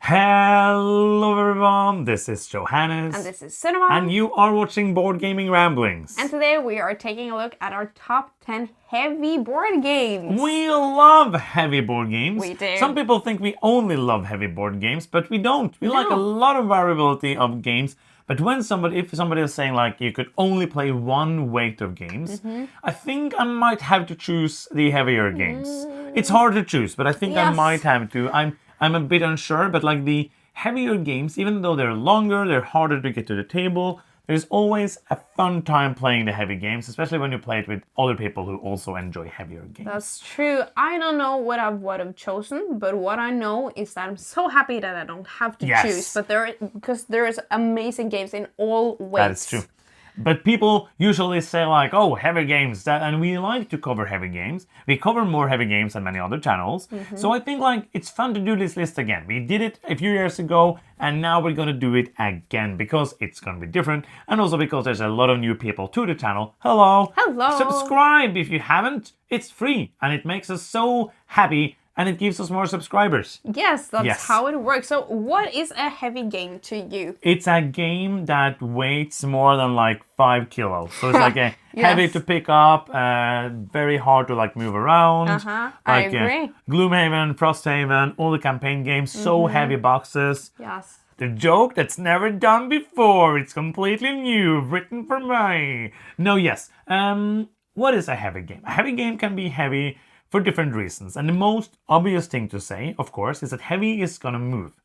Hello everyone, this is Johannes. And this is Cinema. And you are watching Board Gaming Ramblings. And today we are taking a look at our top 10 heavy board games. We love heavy board games. We do. Some people think we only love heavy board games, but we don't. We like a lot of variability of games. But if somebody is saying like you could only play one weight of games, I think I might have to choose the heavier games. It's hard to choose, but I think I might have to. I'm a bit unsure, but like the heavier games, even though they're longer, they're harder to get to the table, there's always a fun time playing the heavy games, especially when you play it with other people who also enjoy heavier games. That's true. I don't know what I would have chosen, but what I know is that I'm so happy that I don't have to choose. But because there's amazing games in all weights. That is true. But people usually say like, oh, heavy games, and we like to cover heavy games. We cover more heavy games than many other channels. So I think like it's fun to do this list again. We did it a few years ago, and now we're gonna do it again because it's gonna be different, and also because there's a lot of new people to the channel. Hello! Hello! Subscribe if you haven't. It's free, and it makes us so happy. And it gives us more subscribers. Yes, that's how it works. So what is a heavy game to you? It's a game that weighs more than like 5 kilos. So it's like a heavy to pick up, very hard to like move around. I agree. Gloomhaven, Frosthaven, all the campaign games, so heavy boxes. Yes. The joke that's never done before. It's completely new, written for me. No, yes. What is a heavy game? A heavy game can be heavy for different reasons. And the most obvious thing to say, of course, is that heavy is gonna move.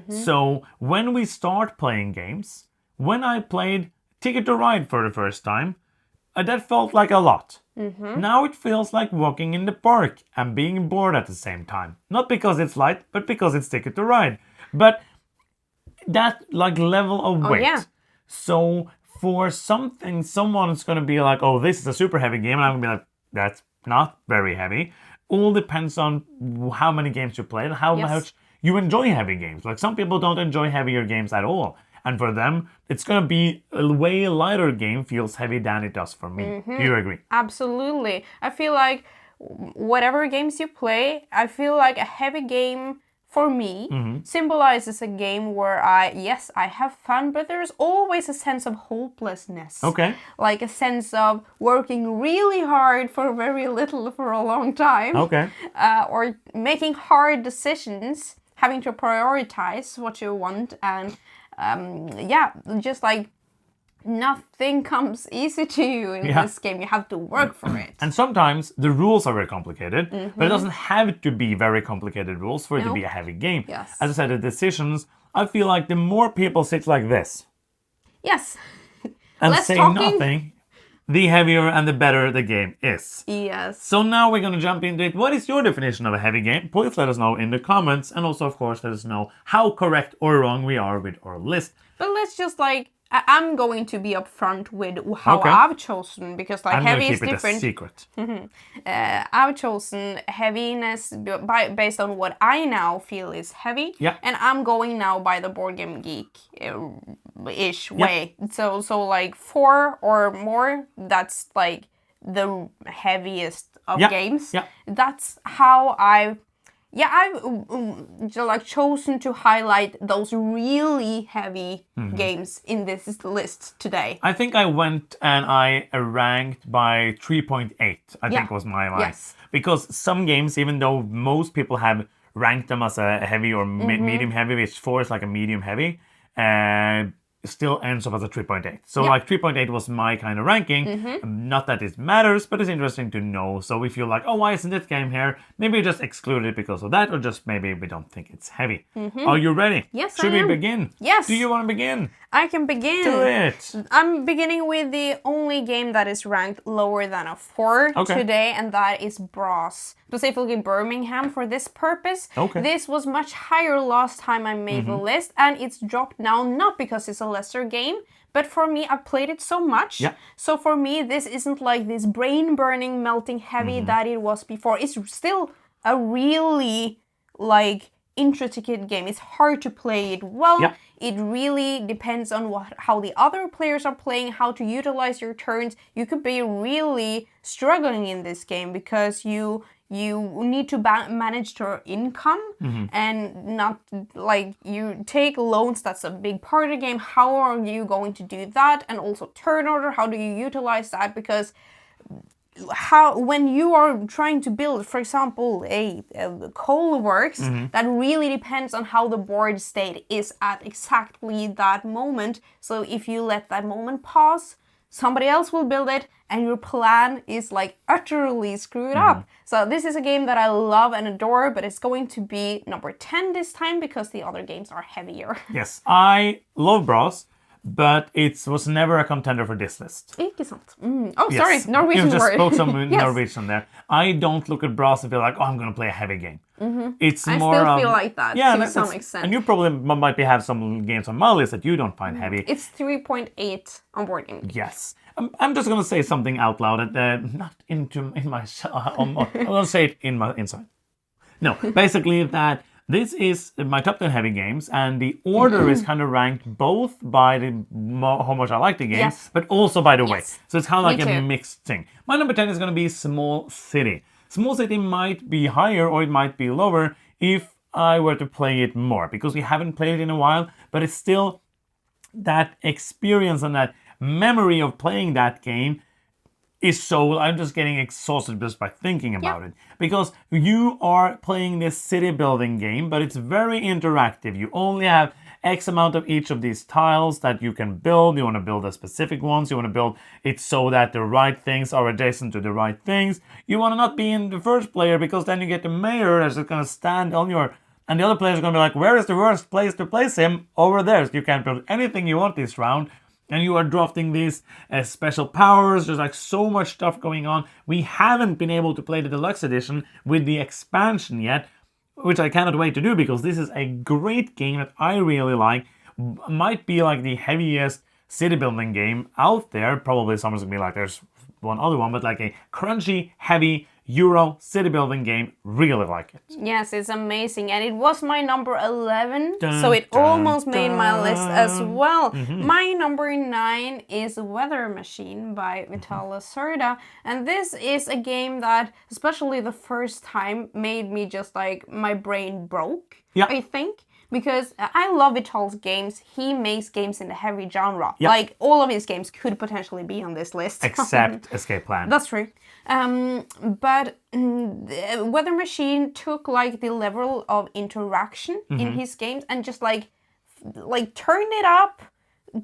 So when we start playing games, when I played Ticket to Ride for the first time, that felt like a lot. Now it feels like walking in the park and being bored at the same time. Not because it's light, but because it's Ticket to Ride. But that like level of weight. So for something, someone's gonna be like, oh, this is a super heavy game, and I'm gonna be like, that's not very heavy. All depends on how many games you play and how much you enjoy heavy games. Like some people don't enjoy heavier games at all. And for them, it's going to be a way lighter game feels heavy than it does for me. Do you agree? Absolutely. I feel like whatever games you play, I feel like a heavy game for me symbolizes a game where I have fun, but there's always a sense of hopelessness. Okay. Like a sense of working really hard for very little for a long time. Okay. Or making hard decisions, having to prioritize what you want, and just like nothing comes easy to you in this game. You have to work for it. And sometimes the rules are very complicated, but it doesn't have to be very complicated rules for it to be a heavy game. Yes. As I said, the decisions, I feel like the more people sit like this Yes. and Less say talking. nothing, the heavier and the better the game is. Yes. So now we're going to jump into it. What is your definition of a heavy game? Please let us know in the comments, and also, of course, let us know how correct or wrong we are with our list. But let's just like, I'm going to be upfront with how I've chosen, because like heavy is different. I'm going to keep it a secret. I've chosen heaviness based on what I now feel is heavy. Yeah. And I'm going now by the Board Game Geek-ish way. So like 4 or more, that's like the heaviest of games. Yeah. That's how I've like chosen to highlight those really heavy games in this list today. I think I went and I ranked by 3.8, I think was my line. Yes. Because some games, even though most people have ranked them as a heavy or medium heavy, which 4 is like a medium heavy, still ends up as a 3.8. So like 3.8 was my kind of ranking. Not that it matters, but it's interesting to know. So if you're like, oh, why isn't this game here? Maybe just exclude it because of that, or just maybe we don't think it's heavy. Are you ready? Yes, Should I am. we begin? Yes. Do you want to begin? I can begin. Do it. I'm beginning with the only game that is ranked lower than a 4 today, and that is Brass. Specifically Birmingham for this purpose. Okay. This was much higher last time I made the list, and it's dropped now, not because it's a lesser game, but for me, I've played it so much. Yeah. So for me, this isn't like this brain-burning, melting heavy that it was before. It's still a really like intricate game. It's hard to play it well. Yeah. It really depends on how the other players are playing, how to utilize your turns. You could be really struggling in this game because you need to manage your income and not like you take loans. That's a big part of the game. How are you going to do that? And also turn order. How do you utilize that? Because when you are trying to build, for example, a coal works, that really depends on how the board state is at exactly that moment. So if you let that moment pass, somebody else will build it and your plan is like utterly screwed up. So this is a game that I love and adore, but it's going to be number 10 this time because the other games are heavier. Yes, I love Bros, but it was never a contender for this list. Ikke sant? Oh, Yes. sorry, Norwegian You just word. spoke some Yes. Norwegian there. I don't look at Bros and feel like, oh, I'm going to play a heavy game. It's I more still of, feel like that to that's- some extent. And you probably might have some games on my list that you don't find heavy. It's 3.8 on board game. Yes. I'm just going to say something out loud, not in my... I'm going to say it in my inside. No, basically that this is my top 10 heavy games, and the order is kind of ranked both by how much I like the game, Yes. but also by the weight. Yes. So it's kind of like Me a too. mixed thing. My number 10 is going to be Small City. Small City might be higher or it might be lower if I were to play it more, because we haven't played it in a while, but it's still that experience and that memory of playing that game is so I'm just getting exhausted just by thinking about it, because you are playing this city building game, but it's very interactive. You only have X amount of each of these tiles that you can build. You want to build the specific ones. You want to build it so that the right things are adjacent to the right things. You want to not be in the first player, because then you get the mayor that's just going to stand on your... And the other players are going to be like, where is the worst place to place him? Over there. So you can build anything you want this round. And you are drafting these special powers. There's like so much stuff going on. We haven't been able to play the deluxe edition with the expansion yet, which I cannot wait to do, because this is a great game that I really like. Might be like the heaviest city building game out there. Probably someone's gonna be like, there's one other one, but like a crunchy, heavy Euro city building game. Really like it. Yes, it's amazing. And it was my number 11, Dun, so it dun, almost made my list as dun. well. My number 9 is Weather Machine by Vital Lacerda. And this is a game that, especially the first time, made me just like, my brain broke, Yeah. I think. Because I love Vital's games. He makes games in the heavy genre. Yeah. Like, all of his games could potentially be on this list. Except Escape Plan. That's true. But the Weather Machine took like the level of interaction in his games and just like turned it up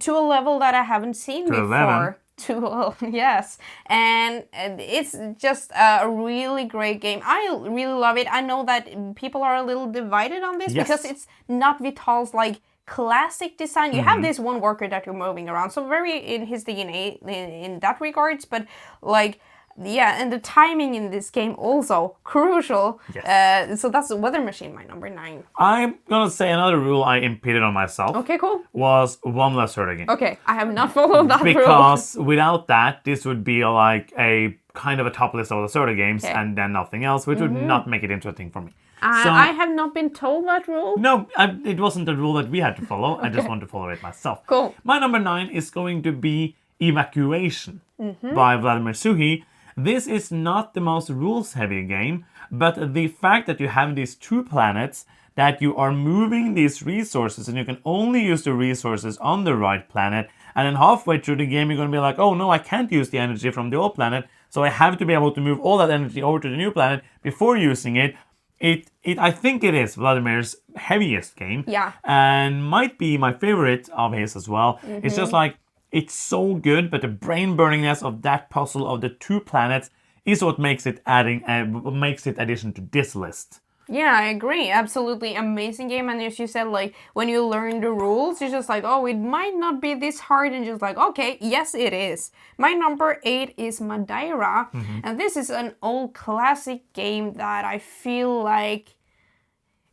to a level that I haven't seen To 11. before. Yes, and it's just a really great game. I really love it. I know that people are a little divided on this Yes. because it's not Vital's like classic design. You have this one worker that you're moving around, so very in his DNA in that regards, but like... Yeah, and the timing in this game also crucial. Yes. So that's Weather Machine, my number 9. I'm gonna say another rule I impeded on myself Okay, cool. was one less hurt again. Okay, I have not followed that rule. Because without that, this would be like a kind of a top list of the Lacerda games, Okay. and then nothing else, which would not make it interesting for me. I have not been told that rule. No, it wasn't a rule that we had to follow. I just wanted to follow it myself. Cool. My number 9 is going to be Evacuation by Vladimir Suhi. This is not the most rules-heavy game, but the fact that you have these 2 planets, that you are moving these resources, and you can only use the resources on the right planet, and then halfway through the game you're going to be like, oh no, I can't use the energy from the old planet, so I have to be able to move all that energy over to the new planet before using it. I think it is Vladimir's heaviest game, Yeah. and might be my favorite of his as well. It's just like, it's so good, but the brain burningness of that puzzle of the 2 planets is what makes it addition to this list. Yeah, I agree. Absolutely amazing game. And as you said, like, when you learn the rules, you're just like, oh, it might not be this hard. And just like, okay, yes, it is. My number 8 is Madeira. And this is an old classic game that I feel like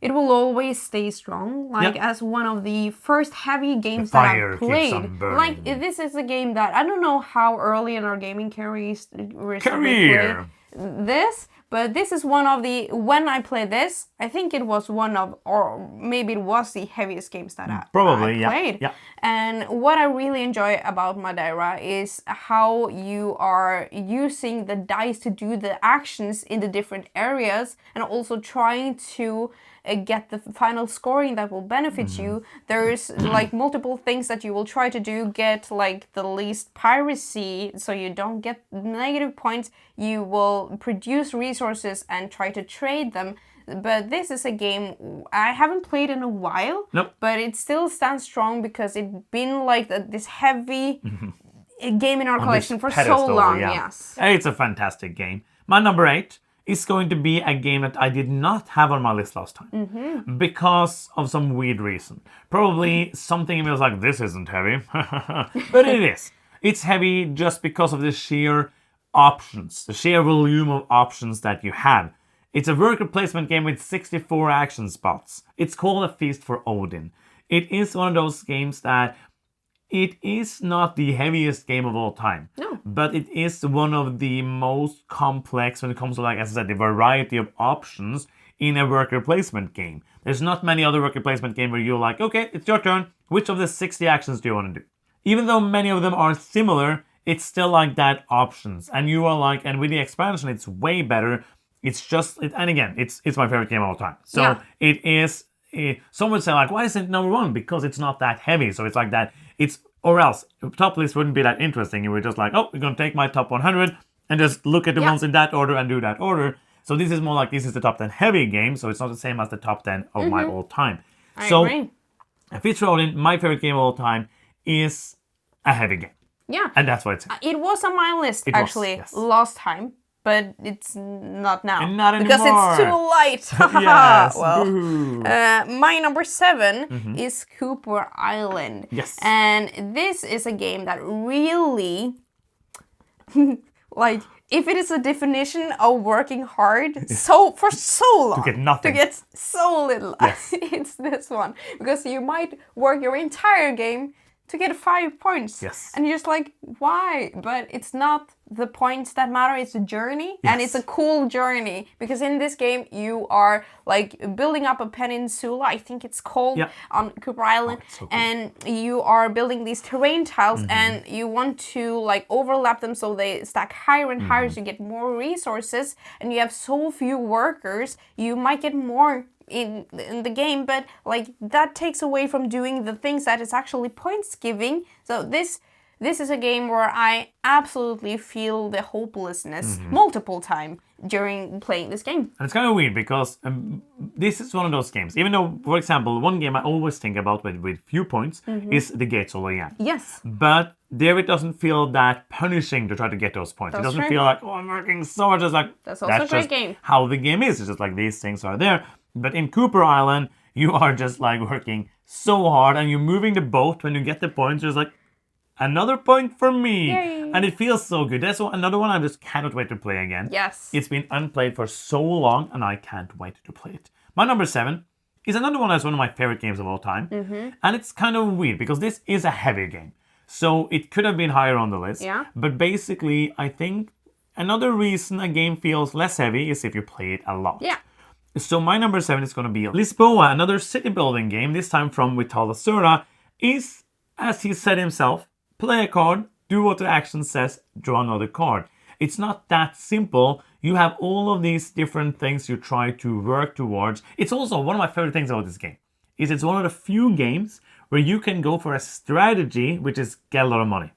it will always stay strong, like as one of the first heavy games that fire I've keeps played. on burning. Like, this is a game that I don't know how early in our gaming careers we played. Career. this, but this is one of the, when I play this, I think it was one of, or maybe it was the heaviest games that I played. Yeah. And what I really enjoy about Madeira is how you are using the dice to do the actions in the different areas, and also trying to get the final scoring that will benefit you. There's like multiple things that you will try to do. Get like the least piracy so you don't get negative points. You will produce resources and try to trade them. But this is a game I haven't played in a while. Nope. But it still stands strong because it's been like this heavy game in our collection for so long. Yeah. Yes. It's a fantastic game. My number 8 is going to be a game that I did not have on my list last time because of some weird reason. Probably something in me was like, this isn't heavy. But it is. It's heavy just because of the sheer options, the sheer volume of options that you have. It's a worker placement game with 64 action spots. It's called A Feast for Odin. It is one of those games that it is not the heaviest game of all time. No. But it is one of the most complex when it comes to, like, as I said, the variety of options in a worker placement game. There's not many other worker placement games where you're like, okay, it's your turn. Which of the 60 actions do you want to do? Even though many of them are similar, it's still like that options. And you are like, and with the expansion, it's way better. It's just, and again, it's my favorite game of all time. So Yeah. it is, some would say like, why is it number 1? Because it's not that heavy. So it's like that, or else, top list wouldn't be that interesting. You were just like, oh, we're going to take my top 100 and just look at the ones in that order and do that order. So this is more like, this is the top 10 heavy game. So it's not the same as the top 10 of my all time. I So agree. A Feast for Odin, my favorite game of all time, is a heavy game. Yeah. And that's why it's It was on my list It was, actually yes. last time, but it's not now. And not because it's too anymore. light. Yes. Well, Boo. my number 7 is Cooper Island. Yes. And this is a game that really, like, if it is a definition of working hard for so long To get nothing. to get so little, Yes. it's this one, because you might work your entire game to get 5 points. Yes. And you're just like, why? But it's not the points that matter, it's the journey. And Yes. it's a cool journey, because in this game you are like building up a peninsula, I think it's called, Yeah. on Cooper Island. it's so cool. And you are building these terrain tiles, and you want to like overlap them so they stack higher and higher, so you get more resources. And you have so few workers, you might get more in the game, but like that takes away from doing the things that is actually points giving. So this is a game where I absolutely feel the hopelessness multiple times during playing this game. And it's kind of weird because this is one of those games. Even though, for example, one game I always think about with few points is The Gates of Leanne. Yes. But there it doesn't feel that punishing to try to get those points. That's it doesn't true. feel like, oh, I'm working so hard. It's like, That's also a great just game. how the game is. It's just like these things are there. But in Cooper Island, you are just like working so hard and you're moving the boat. When you get the points, you're just like, another point for me. Yay. And it feels so good. That's another one I just cannot wait to play again. Yes. It's been unplayed for so long and I can't wait to play it. My number 7 is another one that's one of my favorite games of all time. And it's kind of weird because this is a heavy game. So it could have been higher on the list. Yeah. But basically, I think another reason a game feels less heavy is if you play it a lot. Yeah. So my number 7 is going to be Lisboa, another city building game, this time from Vital Lacerda, is, as he said himself, play a card, do what the action says, draw another card. It's not that simple. You have all of these different things you try to work towards. It's also one of my favorite things about this game, is it's one of the few games where you can go for a strategy, which is get a lot of money.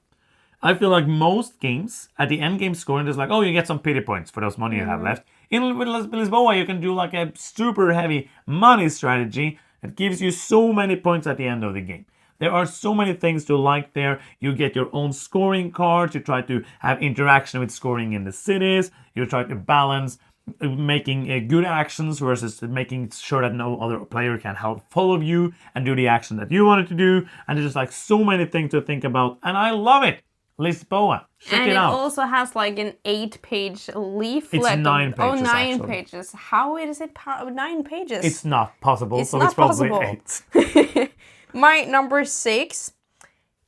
I feel like most games, at the end game scoring, there's like, oh, you get some pity points for those money you have left. In Lisboa, you can do like a super heavy money strategy that gives you so many points at the end of the game. There are so many things to like there. You get your own scoring cards. You try to have interaction with scoring in the cities. You try to balance making good actions versus making sure that no other player can help follow you and do the action that you wanted to do. And there's just like so many things to think about. And I love it. Lisboa. Check And it it out. also has like an 8-page leaflet. It's 9 Oh, pages, 9 actually. pages. How is it 9 pages? It's not possible. It's so not it's probably possible. 8. My number 6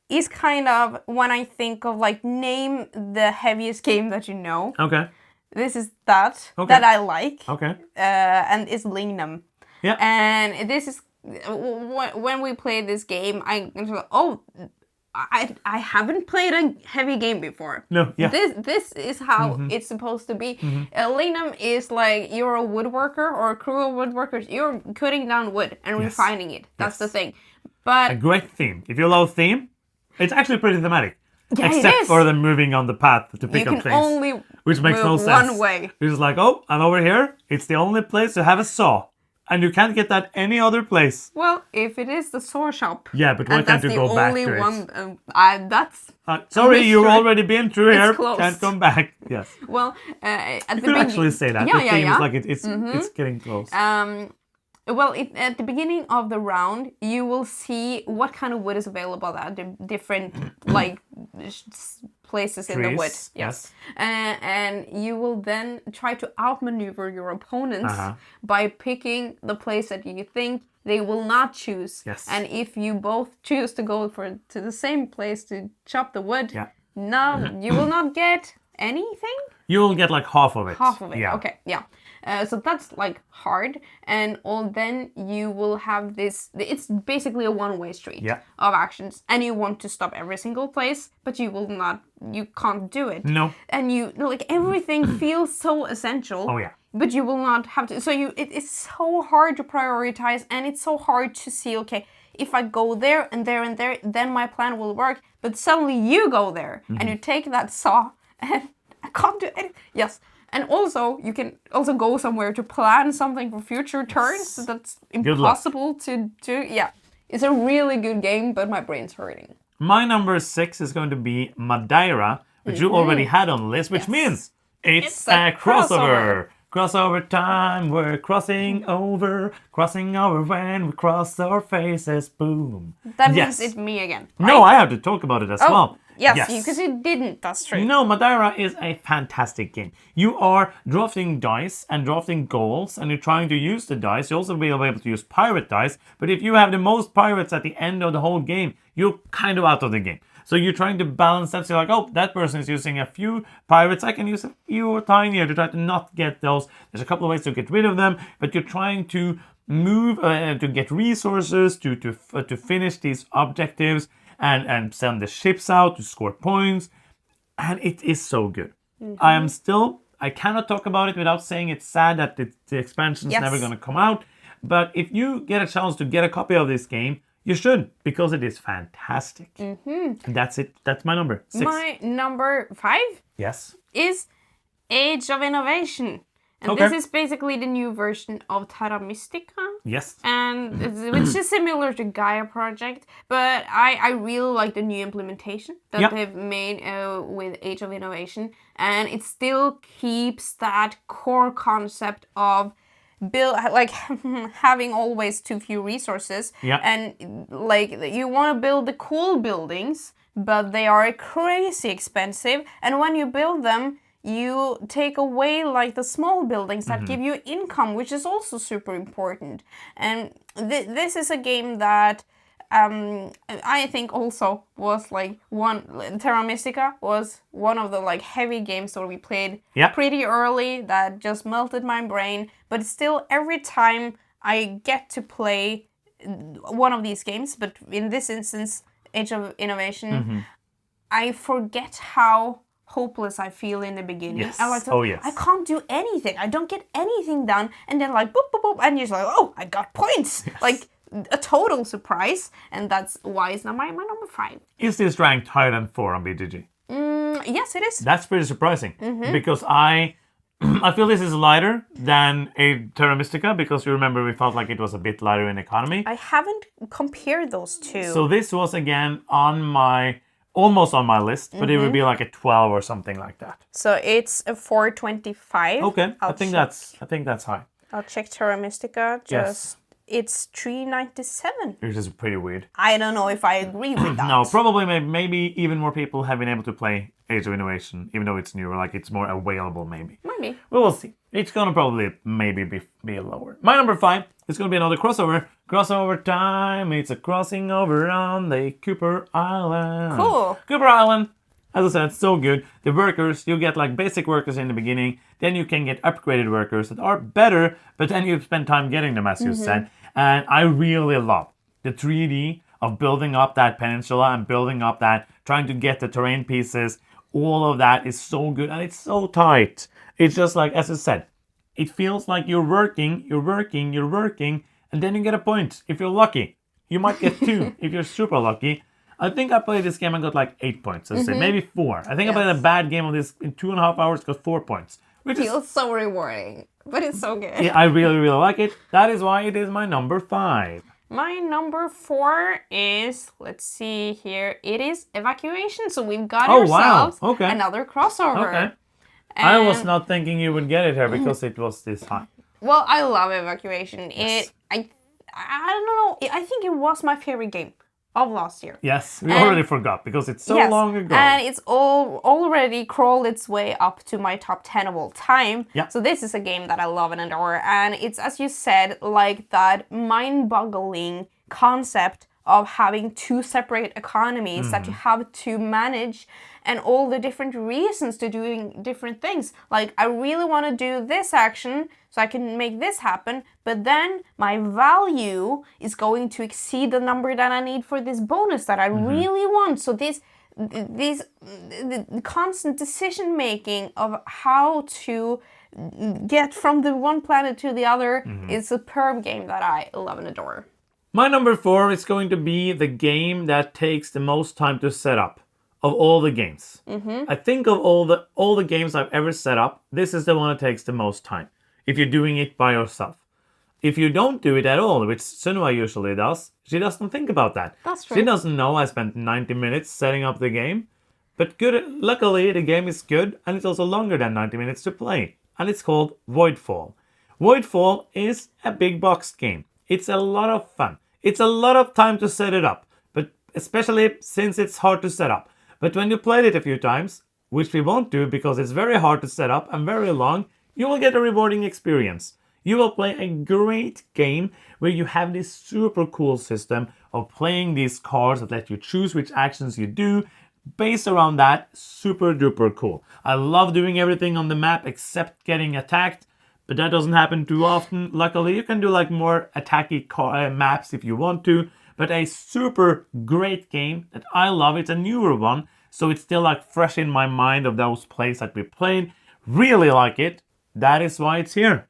is kind of when I think of like name the heaviest game that you know. Okay. This is that Okay. that I like. Okay. And it's Lingnam. Yeah. And this is when we play this game, I haven't played a heavy game before. No, yeah. This is how it's supposed to be. Lingnam is like you're a woodworker or a crew of woodworkers. You're cutting down wood and refining it. That's the thing. But A great theme. If you love theme, it's actually pretty thematic. Yeah, it Except is. for them moving on the path to pick you up can things. only Which makes no move sense. one way. It's like, oh, I'm over here. It's the only place to have a saw. And you can't get that any other place. Well, if it is the saw shop. Yeah, but why and can't that's you the go back only to it? one. That's Sorry, you've mystery. already been through here. closed. Can't come back. Yes. well. At the You could beginning, actually say that. Yeah, It yeah, seems yeah. like it's getting close. Well, at the beginning of the round, you will see what kind of wood is available at the different places in the wood. Trees, yes. And you will then try to outmaneuver your opponents Uh-huh. by picking the place that you think they will not choose. Yes. And if you both choose to go to the same place to chop the wood, Yeah. no, you will not get anything. You'll get like half of it. Half of it. Yeah. Okay, yeah. So that's like hard, and then you will have this. It's basically a one-way street Yeah. of actions, and you want to stop every single place, but you will not. You can't do it. No. And everything feels so essential. Oh, yeah. But you will not have to. So it's so hard to prioritize, and it's so hard to see. Okay, if I go there and there and there, then my plan will work. But suddenly you go there and you take that saw, and I can't do anything. Yes. And also, you can also go somewhere to plan something for future turns. So that's luck. impossible to do. Yeah, it's a really good game, but my brain's hurting. My number 6 is going to be Madeira, which you already had on the list, which means it's a crossover. Crossover time, we're crossing over when we cross our faces, boom. That Yes. means it's me again. No, I have to talk about it as well. Yes, because you didn't. That's true. No, Madeira is a fantastic game. You are drafting dice and drafting goals, and you're trying to use the dice. You also will be able to use pirate dice, but if you have the most pirates at the end of the whole game, you're kind of out of the game. So you're trying to balance that. So you're like, oh, that person is using a few pirates. I can use a few tinier to try to not get those. There's a couple of ways to get rid of them, but you're trying to move to get resources to finish these objectives and send the ships out to score points. And it is so good. I cannot talk about it without saying it's sad that the expansion's never going to come out. But if you get a chance to get a copy of this game, you should, because it is fantastic. And that's it. That's my number 6. My number 5 Yes. is Age of Innovation. And Okay. this is basically the new version of Terra Mystica. Yes. And which is similar to Gaia Project, but I really like the new implementation that Yep. they've made with Age of Innovation, and it still keeps that core concept of having always too few resources. Yep. And you want to build the cool buildings, but they are crazy expensive, and when you build them, you take away the small buildings that give you income, which is also super important. And this is a game that I think also was Terra Mystica was one of the heavy games that we played pretty early that just melted my brain. But still, every time I get to play one of these games, but in this instance, Age of Innovation, I forget how hopeless I feel in the beginning. Yes. I can't do anything. I don't get anything done. And then boop, boop, boop. And you're just oh, I got points. Yes. A total surprise. And that's why it's not my number 5. Is this ranked higher than 4 on BGG? Yes, it is. That's pretty surprising. Because I feel this is lighter than a Terra Mystica, because you remember we felt like it was a bit lighter in economy. I haven't compared those two. So this was again almost on my list, but it would be like a 12 or something like that. So it's a 425. Okay, I think that's high. I'll check Terra Mystica. Yes. It's 397. Which is pretty weird. I don't know if I agree with that. No, probably maybe even more people have been able to play Age of Innovation, even though it's newer, it's more available maybe. Maybe. We will see. It's gonna probably maybe be lower. My number 5 is gonna be another crossover. Crossover time. It's a crossing over on the Cooper Island. Cool. Cooper Island As I said, it's so good. The workers, you get like basic workers in the beginning, then you can get upgraded workers that are better, but then you spend time getting them, as you said. And I really love the 3D of building up that peninsula and building up that, trying to get the terrain pieces. All of that is so good and it's so tight. It's just like, as I said, it feels like you're working, and then you get a point. If you're lucky, you might get 2 if you're super lucky. I think I played this game and got like 8 points. I say maybe 4. I think I played a bad game of this in 2.5 hours, got 4 points. Which Feels so rewarding, but it's so good. I really, really like it. That is why it is my number 5. My number 4 is, let's see here, it is Evacuation. So we've got ourselves another crossover. Okay. I was not thinking you would get it here because it was this high. Well, I love Evacuation. Yes. I don't know. I think it was my favorite game of last year. Yes, we already forgot because it's so long ago. And it's already crawled its way up to my top 10 of all time. Yeah. So this is a game that I love and adore. And it's, as you said, like that mind-boggling concept of having 2 separate economies that you have to manage, and all the different reasons to doing different things. Like, I really want to do this action so I can make this happen, but then my value is going to exceed the number that I need for this bonus that I really want. So the constant decision making of how to get from the one planet to the other is a superb game that I love and adore. My number 4 is going to be the game that takes the most time to set up of all the games. I think of all the games I've ever set up, this is the one that takes the most time. If you're doing it by yourself. If you don't do it at all, which Sunniva usually does, she doesn't think about that. That's true. She doesn't know I spent 90 minutes setting up the game. But luckily the game is good and it's also longer than 90 minutes to play. And it's called Voidfall. Voidfall is a big box game. It's a lot of fun. It's a lot of time to set it up, but especially since it's hard to set up. But when you played it a few times, which we won't do because it's very hard to set up and very long, you will get a rewarding experience. You will play a great game where you have this super cool system of playing these cards that let you choose which actions you do. Based around that, super duper cool. I love doing everything on the map except getting attacked. But that doesn't happen too often. Luckily, you can do like more attacky maps if you want to. But a super great game that I love. It's a newer one. So it's still like fresh in my mind of those plays that we played. Really like it. That is why it's here.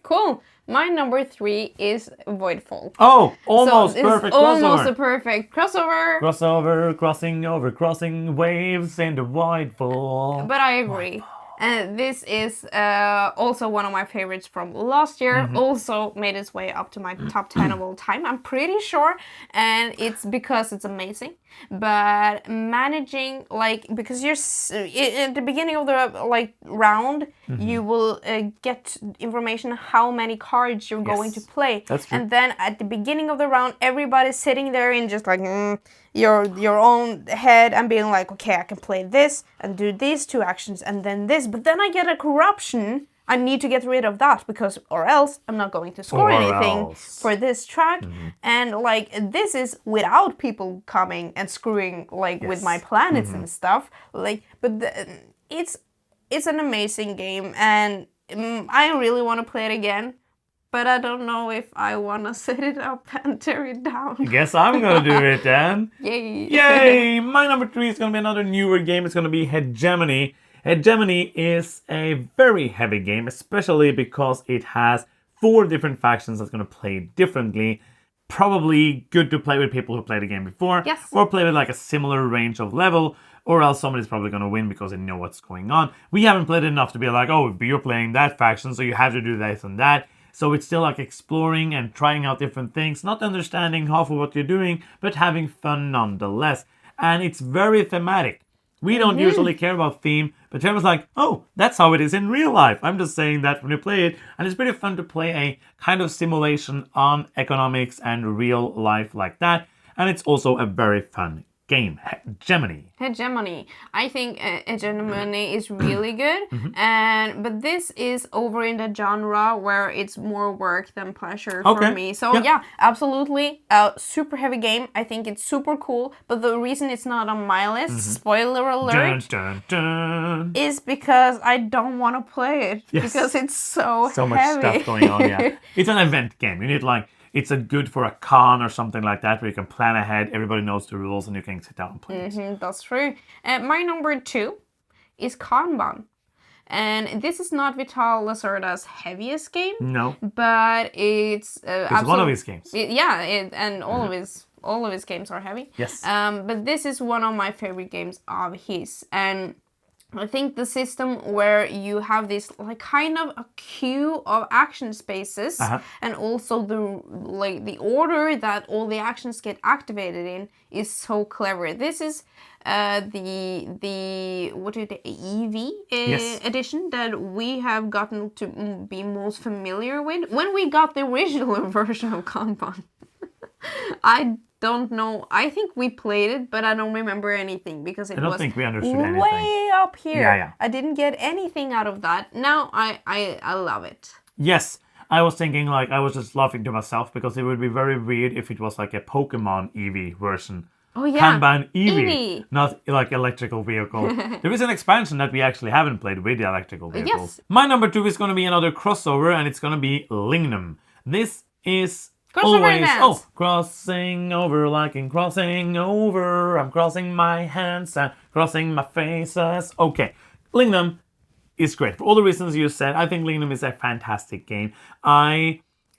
Cool. My number 3 is Voidfall. Oh, almost perfect crossover. Almost a perfect crossover. Crossover, crossing waves in the Voidfall. But I agree. This is also one of my favorites from last year. Also made its way up to my top 10 of all time, I'm pretty sure. And it's because it's amazing. But managing, like, because you're at the beginning of the round, you will get information how many cards you're going to play. That's true. And then at the beginning of the round, everybody's sitting there in just like your own head and being like, okay, I can play this and do these 2 actions and then this. But then I get a corruption. I need to get rid of that because, or else I'm not going to score anything for this track. And like, this is without people coming and screwing like with my planets and stuff. Like, but it's an amazing game, and I really want to play it again. But I don't know if I want to set it up and tear it down. Guess I'm gonna do it then. Yay! Yay! My number 3 is gonna be another newer game. It's gonna be Hegemony. Hegemony is a very heavy game, especially because it has 4 different factions that's gonna play differently. Probably good to play with people who played the game before. Yes. Or play with like a similar range of level. Or else somebody's probably gonna win because they know what's going on. We haven't played enough to be like, oh, you're playing that faction, so you have to do this and that. So it's still like exploring and trying out different things, not understanding half of what you're doing, but having fun nonetheless. And it's very thematic. We don't usually care about theme, but Trevor was like, oh, that's how it is in real life. I'm just saying that when you play it. And it's pretty fun to play a kind of simulation on economics and real life like that. And it's also a very fun game, Hegemony. Hegemony. I think Hegemony is really good, but this is over in the genre where it's more work than pleasure for Okay. me. So Yeah. yeah, absolutely, super heavy game. I think it's super cool, but the reason it's not on my list, spoiler alert, Dun, dun, dun. is because I don't want to play it because it's so So heavy. much stuff going on, yeah. It's an event game. You need it's a good for a con or something like that where you can plan ahead, everybody knows the rules, and you can sit down and play it. That's true. My number 2 is Kanban. And this is not Vital Lacerda's heaviest game, No, but it's it's one of his games. And all of his games are heavy. Yes. But this is one of my favorite games of his, and I think the system where you have this kind of a queue of action spaces, and also the order that all the actions get activated in is so clever. This is the EV edition that we have gotten to be most familiar with. When we got the original version of Kanban, I don't know. I think we played it, but I don't remember anything because it was think we understood anything. way up here. Yeah. I didn't get anything out of that. Now I love it. Yes, I was thinking I was just laughing to myself because it would be very weird if it was like a Pokemon Eevee version. Oh yeah, Kanban Eevee, Eevee. not like electrical vehicle. There is an expansion that we actually haven't played with the electrical vehicles. Yes. My number 2 is going to be another crossover, and it's going to be Lingnum. This is Crossover always dance. crossing over like in crossing over. I'm crossing my hands and crossing my faces. Okay, Lingnum is great for all the reasons you said. I think Lingnum is a fantastic game.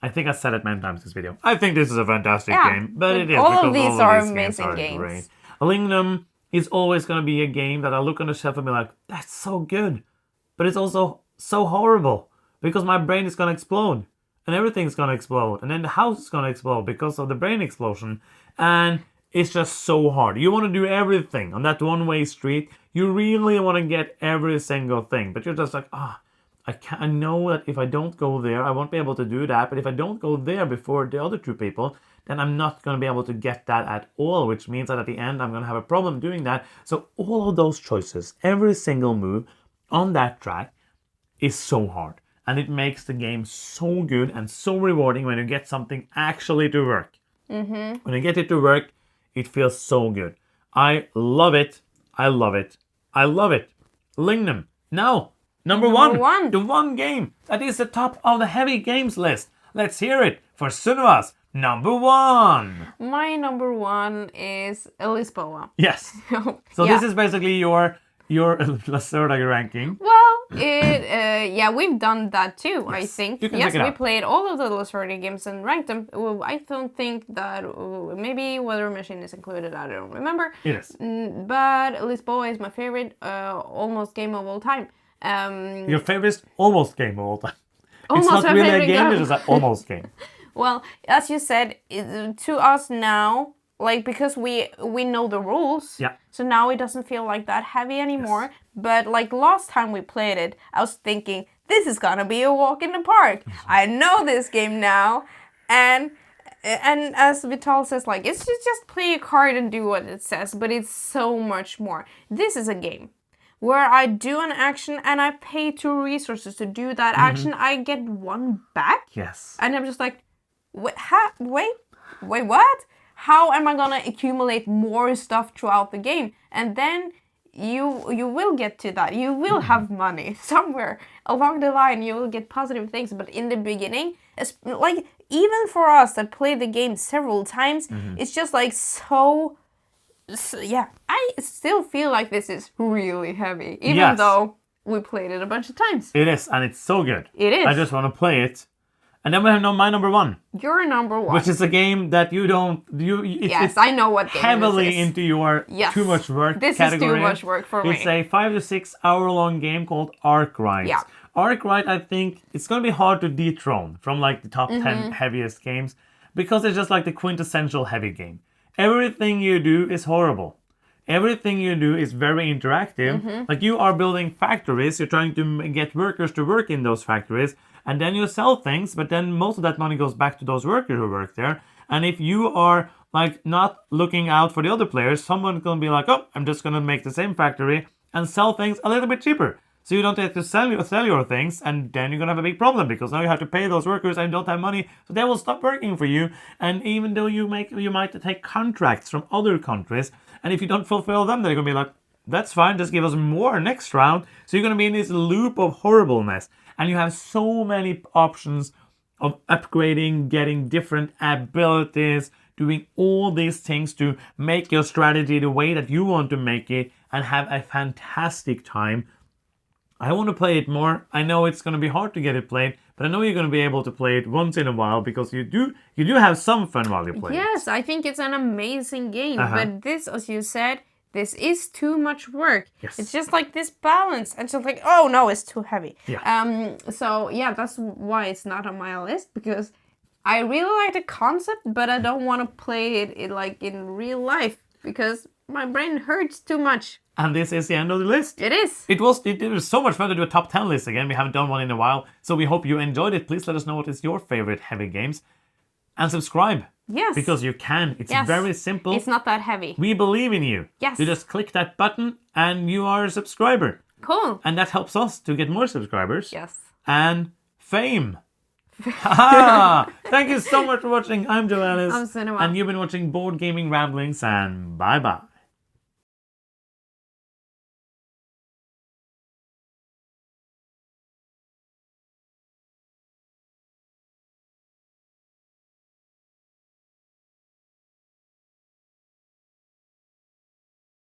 I think I said it many times in this video. I think this is a fantastic game, but it is all because of these all are of these amazing games. games. Great. Lingnum is always going to be a game that I look on the shelf and be like, that's so good, but it's also so horrible because my brain is going to explode and everything's going to explode and then the house is going to explode because of the brain explosion, and it's just so hard. You want to do everything on that one-way street. You really want to get every single thing, but you're just like, I know that if I don't go there, I won't be able to do that. But if I don't go there before the other two people, then I'm not going to be able to get that at all, which means that at the end, I'm going to have a problem doing that. So all of those choices, every single move on that track is so hard. And it makes the game so good and so rewarding when you get something actually to work. When you get it to work, it feels so good. I love it. I love it. I love it. Lingnum. Now, Number one. The one game that is the top of the heavy games list. Let's hear it for Sunniva's number 1. My number 1 is Lisboa. Yes. So Yeah. this is basically your Lacerda ranking. Well, we've done that too, I think. You can Yes, check it we out. played all of the Lacerda games and ranked them. I don't think that maybe Weather Machine is included, I don't remember. It is. But Lisboa is my favorite almost game of all time. Your favorite almost game of all time. Almost it's not my really a favorite game, game. it's just an almost game. Well, as you said, to us now, because we know the rules, Yeah. so now it doesn't feel like that heavy anymore. But last time we played it, I was thinking, this is gonna be a walk in the park. I know this game now, and as Vital says, it's just play a card and do what it says, but it's so much more. This is a game where I do an action and I pay 2 resources to do that action. I get 1 back. Yes. And I'm just like, wait, what? How am I gonna accumulate more stuff throughout the game? And then you will get to that. You will have money somewhere along the line. You will get positive things. But in the beginning, even for us that play the game several times, it's just so yeah. I still feel like this is really heavy, even though we played it a bunch of times. It is, and it's so good. It is. I just want to play it. And then we have my number 1. Your number 1. Which is a game that it's I know what game heavily this is. into your too much work This category. is too much work for me. It's a 5 to 6 hour long game called Arkwright. Yeah. Arkwright, I think it's going to be hard to dethrone from the top 10 heaviest games because it's just the quintessential heavy game. Everything you do is horrible. Everything you do is very interactive. You are building factories, you're trying to get workers to work in those factories, and then you sell things, but then most of that money goes back to those workers who work there. And if you are like not looking out for the other players. Someone's gonna be like, oh, I'm just gonna make the same factory and sell things a little bit cheaper. So you don't have to sell your things, and then you're gonna have a big problem because now you have to pay those workers and you don't have money, so they will stop working for you. And even though you might take contracts from other countries, and if you don't fulfill them, they're gonna be like, that's fine, just give us more next round. So you're gonna be in this loop of horribleness, and you have so many options of upgrading, getting different abilities, doing all these things to make your strategy the way that you want to make it, and have a fantastic time. I want to play it more. I know it's going to be hard to get it played, but I know you're going to be able to play it once in a while because you do have some fun while you play it. Yes, I think it's an amazing game. But this, as you said, this is too much work. Yes. It's just like this balance. And just like, oh no, it's too heavy. Yeah. So yeah, that's why it's not on my list, because I really like the concept, but I don't want to play it like in real life because my brain hurts too much. And this is the end of the list. It is. It was so much fun to do a top 10 list again. We haven't done one in a while. So we hope you enjoyed it. Please let us know what is your favorite heavy games. And subscribe. Yes. Because you can. It's very simple. It's not that heavy. We believe in you. Yes. You just click that button and you are a subscriber. Cool. And that helps us to get more subscribers. Yes. And fame. Thank you so much for watching. I'm Johannes. I'm Cinema. And you've been watching Board Gaming Ramblings, and bye-bye.